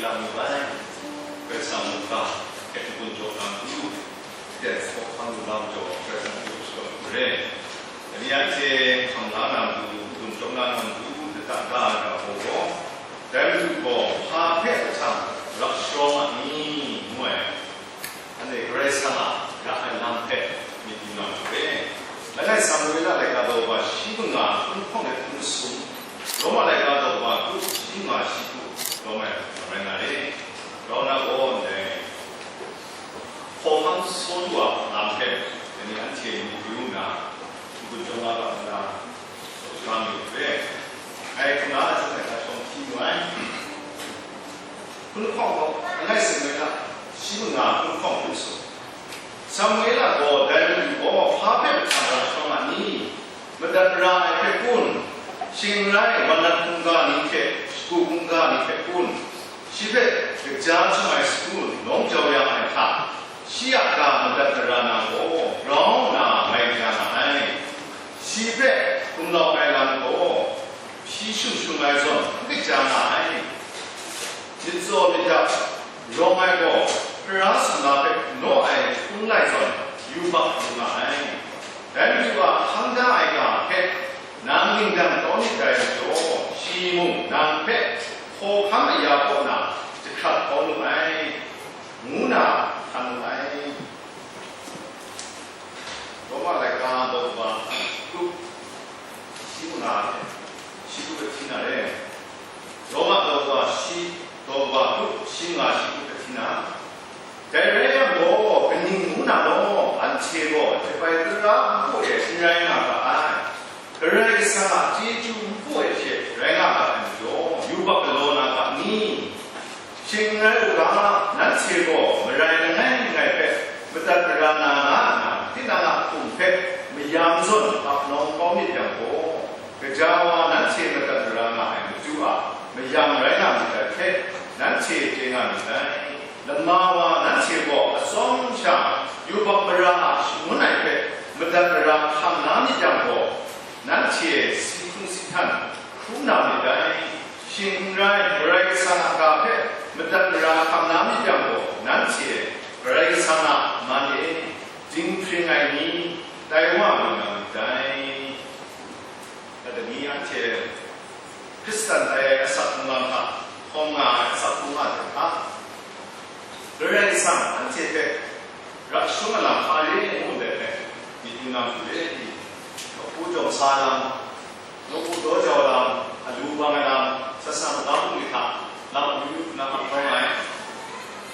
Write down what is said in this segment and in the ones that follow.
Lamubai, Pesamuka, Ketupunjo Lambu, yes, Okangulamjo, Present Ray. And yet, Hamlana, Punjona, the Tanga, Ogo, then to go, Hapetam, Rakshoma, Mue, and the Gresama, Yahan Pet, Midina Bay. Like I Samuela, like Adova, Shibuna, Punpong, Sum, Roma like Adova, Shima, Shibu, Roma, Renare, Rona on the Poham Solua, Lampe, and the Anti Yuna, Gujona, Rami Bay. I can ask like a some T1. Punpong, and I said, Shibuna, Punpong, so. Samuela go dan go phapet sama ni medapra epun singrai manatungga ni ke skungga ni pun sibe kejar sama skun long jauh yang ada siapa medapra na go long na mai jana ai sibe kumlau mai lang go sisu sungai zon kejar na ai jizo dia romai go Perasa nabe no ai unai zon yuba unai. Dan juga handa ai ga ke nanging dan toni kai jo simu nang pe ho kam ya ko na dekat ko ai muna han ai. Roma lai ka do ba ku simu na simu ke tina le. Roma do ba ku singa simu ke tina. Dari mo pening muna mo anchego cepai terang boleh sirai ngapa ai kerai sama jeju boleh je rai ngapa anjo yubak lo ngapa ni singai urang nanchego merai ngai pe betat terana na tinana kumpe meyamzon apnong komit yang ko kejawa nanche betat terana ai jua meyam rai ngapa pe nanche jengan ngai Lemawa nanti bo asong sha yubak berah munai pe bedak berah ham nami jambo nanti sikung sikan kuna midai singrai berai sana kape bedak berah ham nami jambo nanti berai sana mani jingpringai ni Taiwan midai ada ni nanti Kristen saya asal mengangkat honga asal mengangkat Berai sama nanti ke rakshuna lam hari muda ke itu nam boleh di pujo salam nopo dojo lam alubang lam sesama lam kita lam yuk nam orang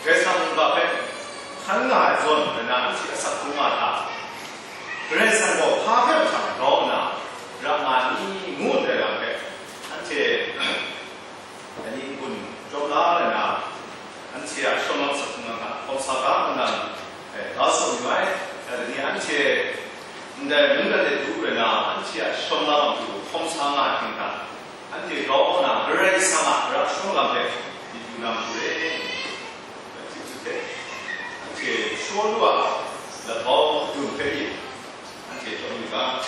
kesa muka pe hanga zon benar si asal rumah ta berai sama pakai macam rona ramani muda lam ke nanti ini pun coba lena Anci asal sebenarnya konsapa dengan dasar nilai dari anci anda mungkin itu benar anci asal itu konsapa kita anci kalau na berai sama rasul lambe itu nama boleh anci suara lebau tu pergi anci juga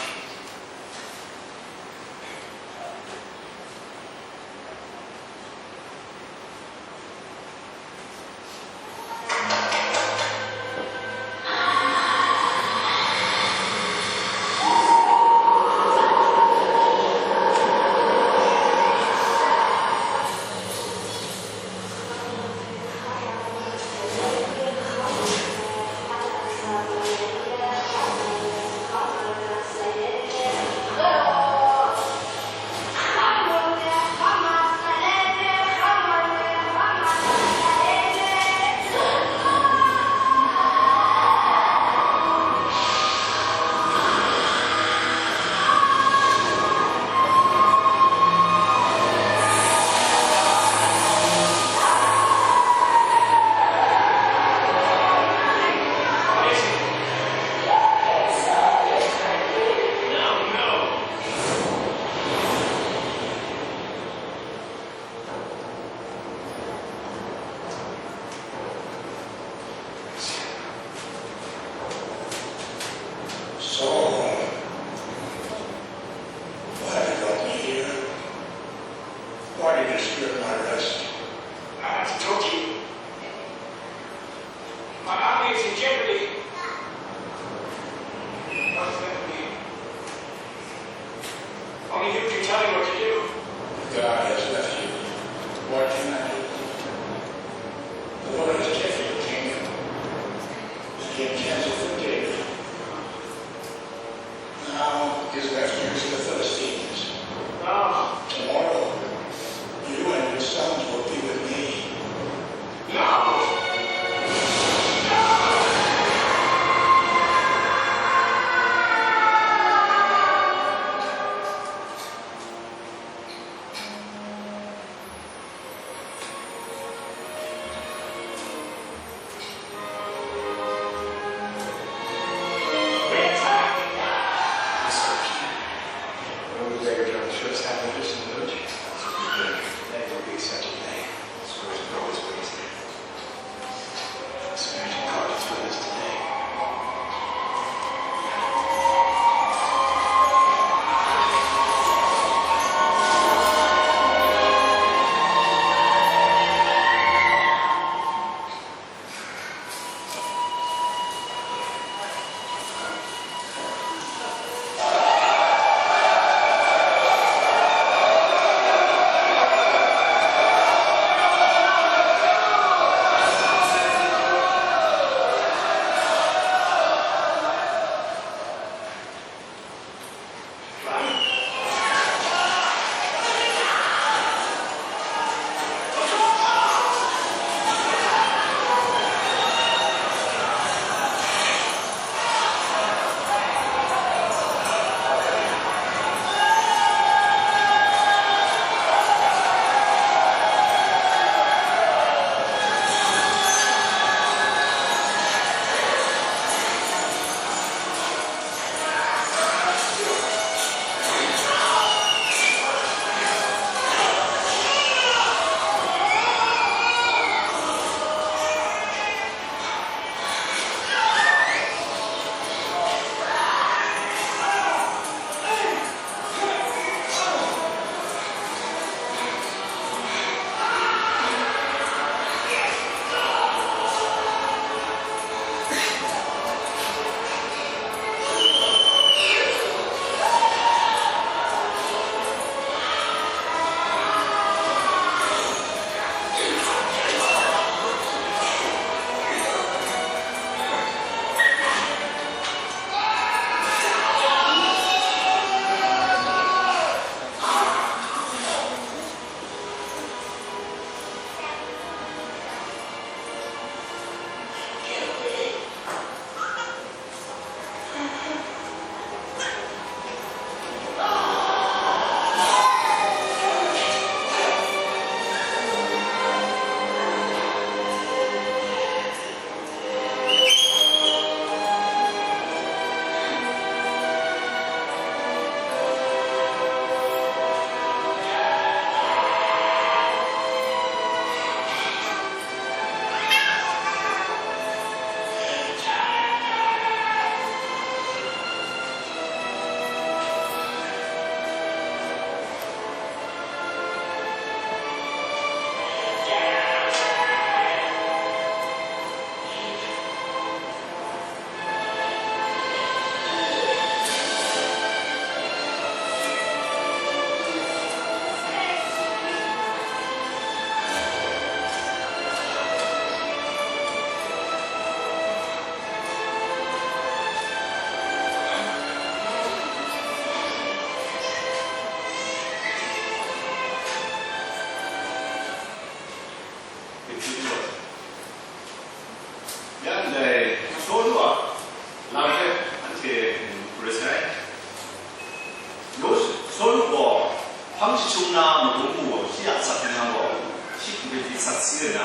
被杀死的呢，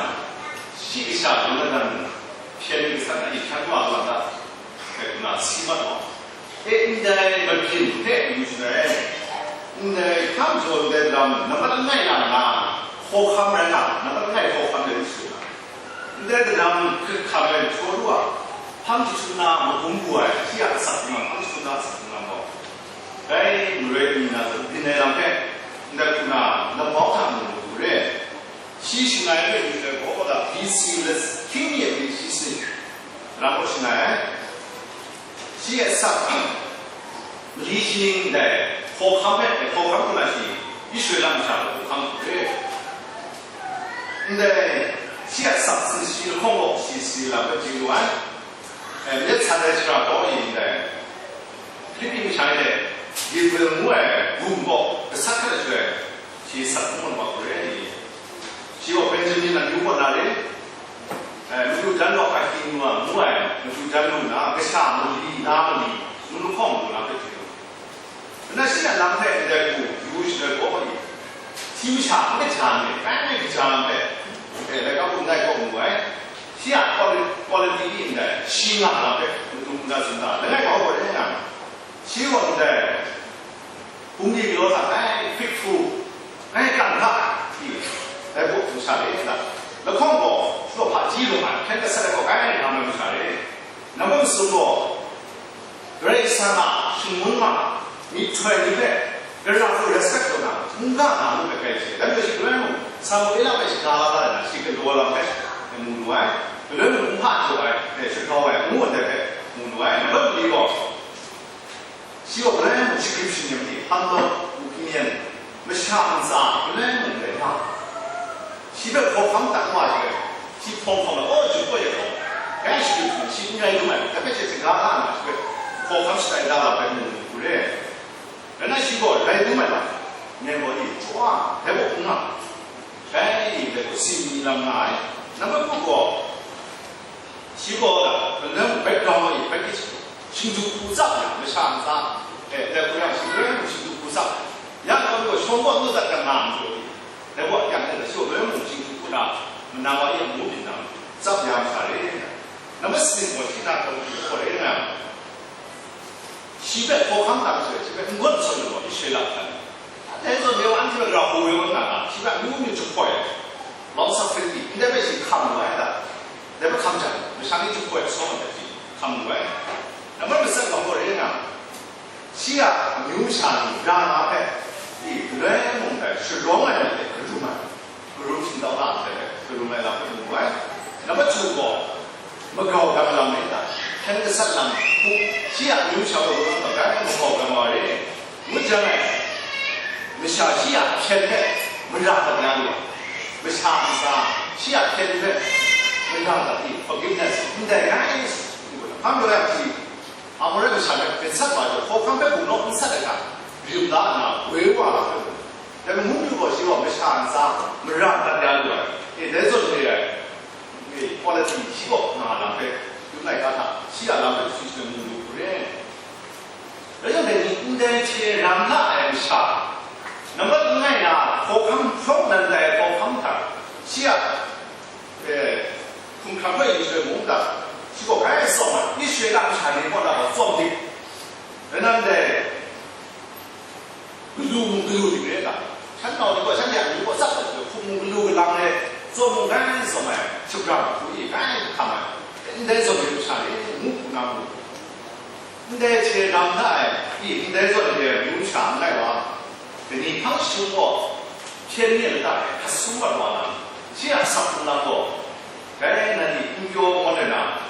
西个下有的人偏个啥呢？一天多少的，那起码多。应该不平的，有些人，应该他们说的那么的爱人啊，好看人啊，那么爱好看人是啊，应该的人去他们说路啊，他们就是那么公布啊，这样啥子嘛，他们说那啥子嘛么，哎，不然你那是平台上面，那包他们不对。其实呢，就是我觉得彼此的经验的其实，然后是呢，其实理性的好看的那些，一学两下好看的，其实是西的空落，是那个阶段，也参在起来导演的，批评下来，一个我文博，啥看得出来，其实我们不认的。希望本身呢，如果那里，如果咱老百姓嘛，我如果咱弄那个啥么里那么里，弄好么那个这个，那现在咱们在古有些国里，就差不差的，反正不差的，那个我们那个我现在搞的第一的，西安那边，中国是哪？那个搞的呢？希望的工业流上恢复，干啥？在我不下来的，那看过说怕记录嘛，看个啥个他们不下来，那么是说，这一啥嘛，新闻嘛，你出来你看，这让后来啥个嘛，我们不开心，但是这种啥么一两百是干啥的，是个多了开，木头哎，这种不怕就哎，是高哎，我这个木头哎，那么一个，希望本来我是跟去年的，他们5年没想啥，本来我在哪？西边靠他们打话去，西碰碰了20个也好，赶紧就西应该有买，特别是这个啊，这个靠他们是在哪了，在弄的，人家西边来有买了，年过的抓，还不空啊，这个新人来，那么不过西边的人白高了也白给钱，新竹古镇呀，没啥啥，在不要新竹新竹古镇，然后如果全国都在干嘛做的？在我讲这个小人物新竹古镇，那么也不平常，怎样下来的？那么生活其他都是后来呢？西北靠港当时，西北我们说的嘛，你学了看，但是没完全让后面我讲西北有没有就快，老少分离，你那边是看不来的，那边看不着，你上面就快，少么的看不来。那么是生活后来呢？西啊，牛山让哪派？人们的是罗马人的各种嘛，各种听到哪的各种来了各种来，那么中国，么高干了没的，看个啥人不，西啊牛小的我们干么高干嘛的，我讲呢，我想西啊偏的，我让他两个，我想啥，西啊偏的，我让他的，不给那是，你在干什么？他们要是，啊我那个下面别啥嘛，就好看别不弄，你啥来干？有大呢，规划了，那个目标希望没想啥，没让大家过来，在这里放在第7个浪费，就来干啥？西安浪费出去的目标不然，人家你应该去让他来啥？那么另外呢，好看好能在好看的，西安，空看会就是梦的，结果干什么？你学那个产业过那个装的，人家在。路的别的，看到的我想两如果啥子就空路浪的，做梦干什么？就不让注意干他们，你在做流产的，我不拿路，你在去让他你在做的流产来哇，你他生活天面的大，他生活多呢，这样上那个，那你工作我在哪？